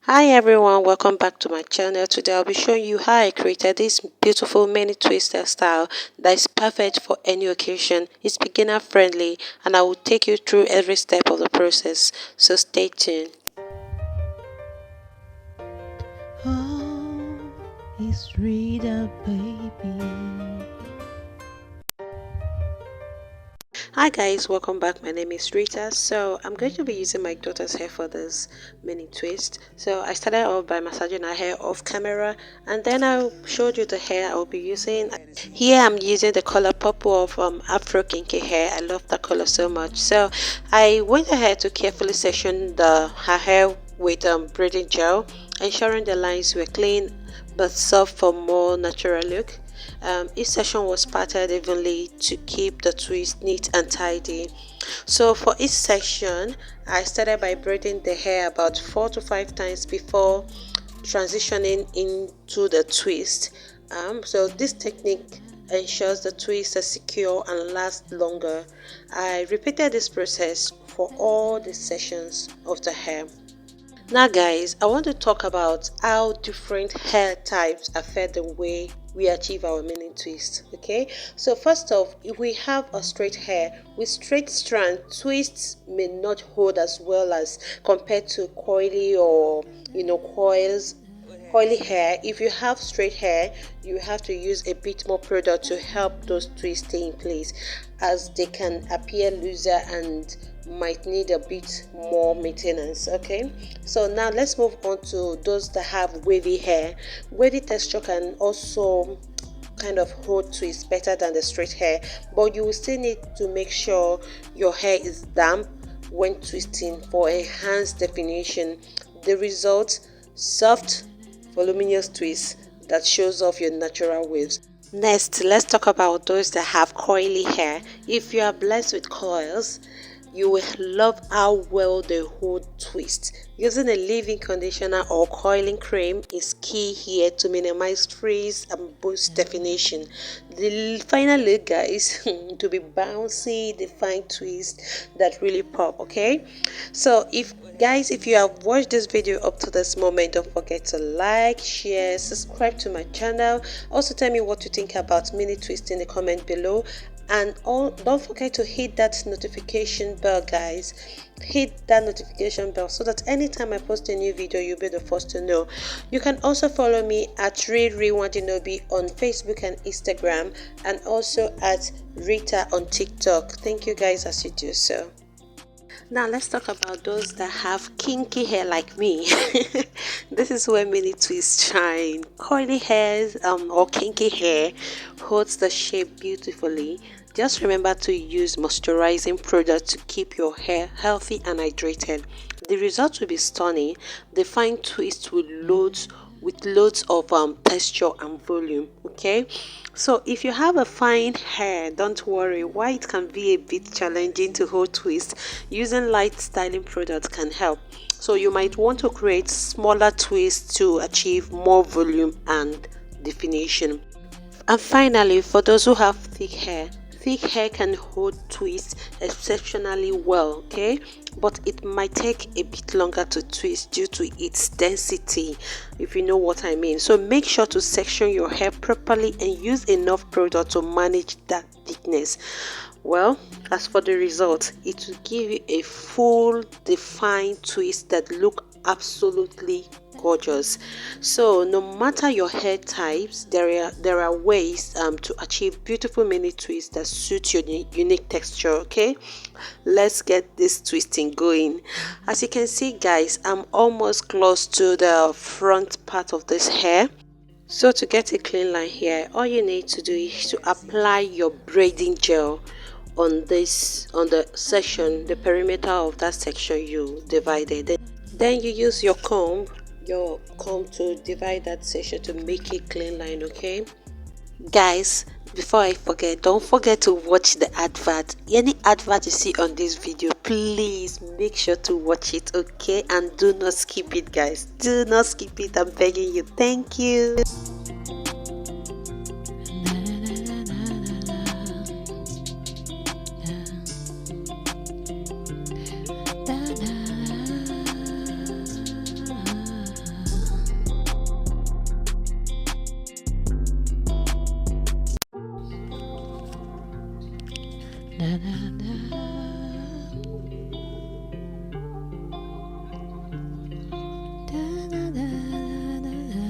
Hi everyone, welcome back to my channel. Today I'll be showing you how I created this beautiful mini twister style that is perfect for any occasion. It's beginner friendly and I will take you through every step of the process, so stay tuned. Oh, it's Rita, baby. Hi guys, welcome back. My name is Rita. So I'm going to be using my daughter's hair for this mini twist. So I started off by massaging her hair off camera, and then I showed you the hair I'll be using. Here I'm using the color purple of Afro Kinky hair. I love that color so much. So I went ahead to carefully section her hair with braiding gel, ensuring the lines were clean but soft for more natural look. Each section was parted evenly to keep the twist neat and tidy. So for each section, I started by braiding the hair about 4 to 5 times before transitioning into the twist. So this technique ensures the twist is secure and lasts longer. I repeated this process for all the sections of the hair. Now guys, I want to talk about how different hair types affect the way we achieve our mini twist. Okay, so first off, if we have a straight hair with straight strand, twists may not hold as well as compared to coily or coily hair. If you have straight hair, you have to use a bit more product to help those twists stay in place, as they can appear looser and might need a bit more maintenance. Okay, so now let's move on to those that have wavy hair. Wavy texture can also kind of hold twist better than the straight hair, but you will still need to make sure your hair is damp when twisting for enhanced definition. The result: soft voluminous twist that shows off your natural waves. Next, let's talk about those that have coily hair. If you are blessed with coils, you will love how well they hold twist. Using a leave-in conditioner or coiling cream is key here to minimize frizz and boost definition. The final look, guys, to be bouncy, defined twist that really pop. Okay, so if you have watched this video up to this moment, don't forget to like, share, subscribe to my channel. Also tell me what you think about mini twist in the comment below, and don't forget to hit that notification bell, guys. Hit that notification bell so that anytime I post a new video, you'll be the first to know. You can also follow me at ReRewandinobi on Facebook and Instagram, and also at Rita on TikTok. Thank you guys as you do so. Now let's talk about those that have kinky hair like me. This is where mini twists shine. Coily hairs or kinky hair holds the shape beautifully. Just remember to use moisturizing product to keep your hair healthy and hydrated. The result will be stunning. The fine twist with loads of texture and volume. Okay, so if you have a fine hair, don't worry. Why it can be a bit challenging to hold twist, using light styling products can help. So you might want to create smaller twists to achieve more volume and definition. And finally, for those who have thick hair can hold twists exceptionally well. Okay, but it might take a bit longer to twist due to its density, if you know what I mean. So make sure to section your hair properly and use enough product to manage that thickness. Well, as for the result, it will give you a full defined twist that look absolutely gorgeous. So no matter your hair types, there are ways to achieve beautiful mini twists that suit your unique texture. Okay, let's get this twisting going. As you can see, guys, I'm almost close to the front part of this hair. So to get a clean line here, all you need to do is to apply your braiding gel on the section, the perimeter of that section you divided. Then you use your comb to divide that section to make a clean line. Okay, guys, before I forget, don't forget to watch the advert. Any advert you see on this video, please make sure to watch it. Okay, and do not skip it, guys. Do not skip it. I'm begging you. Thank you.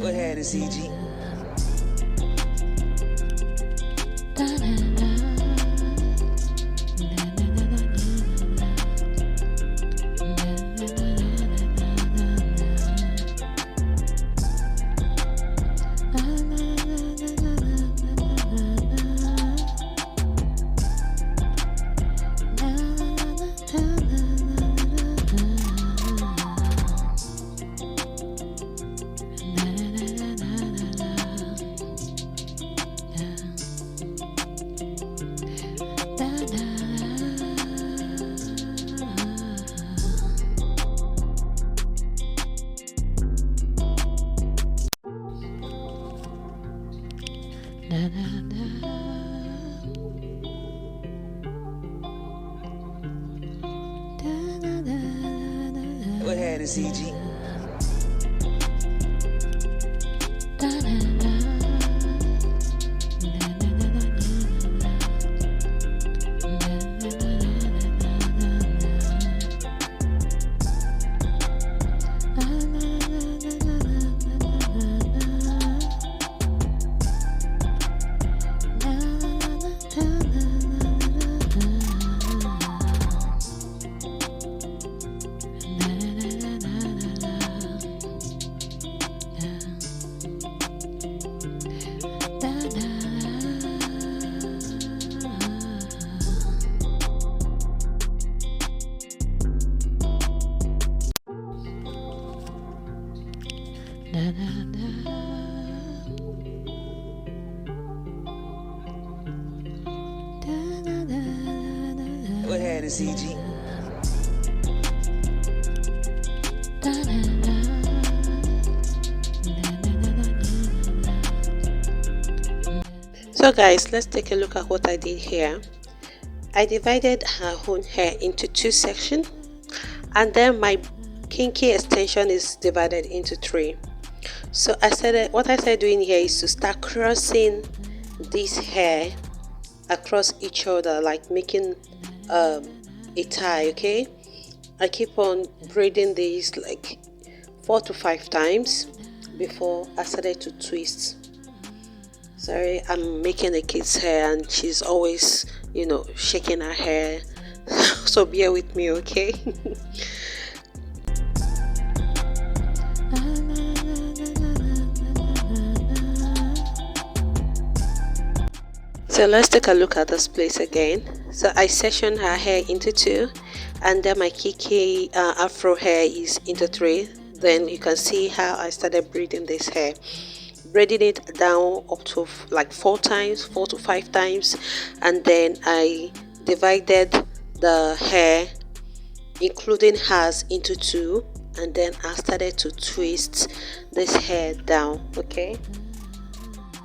Go ahead and CG. Go ahead and CG. Go ahead and CG. So guys, let's take a look at what I did here. I divided her own hair into two sections, and then my kinky extension is divided into three. So what I started doing here is to start crossing this hair across each other, like making a tie. Okay, I keep on braiding these like 4 to 5 times before I started to twist. Sorry, I'm making a kid's hair and she's always, shaking her hair. So bear with me, okay? So let's take a look at this place again. So I sectioned her hair into 2, and then my kiki afro hair is into 3. Then you can see how I started braiding this hair. Braiding it down up to like 4 to 5 times, and then I divided the hair including hers into 2, and then I started to twist this hair down. Okay,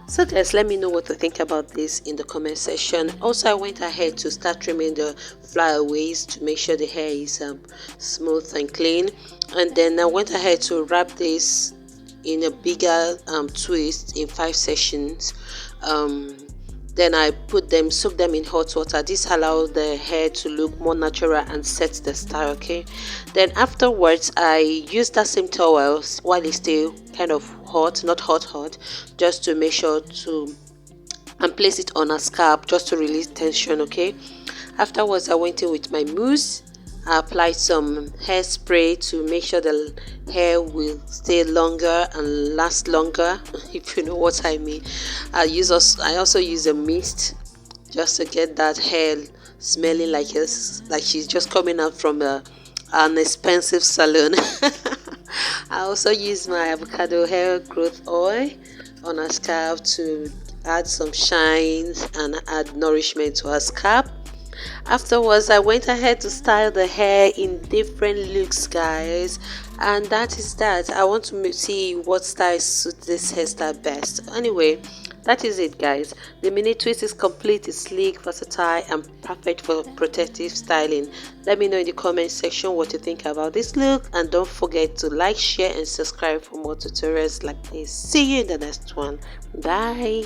so guys, let me know what you think about this in the comment section. Also, I went ahead to start trimming the flyaways to make sure the hair is smooth and clean, and then I went ahead to wrap this in a bigger twist in 5 sections. Then I soak them in hot water. This allows the hair to look more natural and set the style. Okay, then afterwards I use that same towel while it's still kind of hot, not hot, just to make sure to and place it on a scalp just to release tension. Okay, afterwards I went in with my mousse. I applied some hairspray to make sure the hair will stay longer and last longer, if you know what I mean. I also use a mist just to get that hair smelling like she's just coming out from an expensive salon. I also use my avocado hair growth oil on her scalp to add some shine and add nourishment to her scalp. Afterwards, I went ahead to style the hair in different looks, guys, and that is that. I want to see what style suits this hairstyle best. Anyway, that is it, guys. The mini twist is complete, it's sleek, versatile, and perfect for protective styling. Let me know in the comment section what you think about this look, and don't forget to like, share, and subscribe for more tutorials like this. See you in the next one. Bye.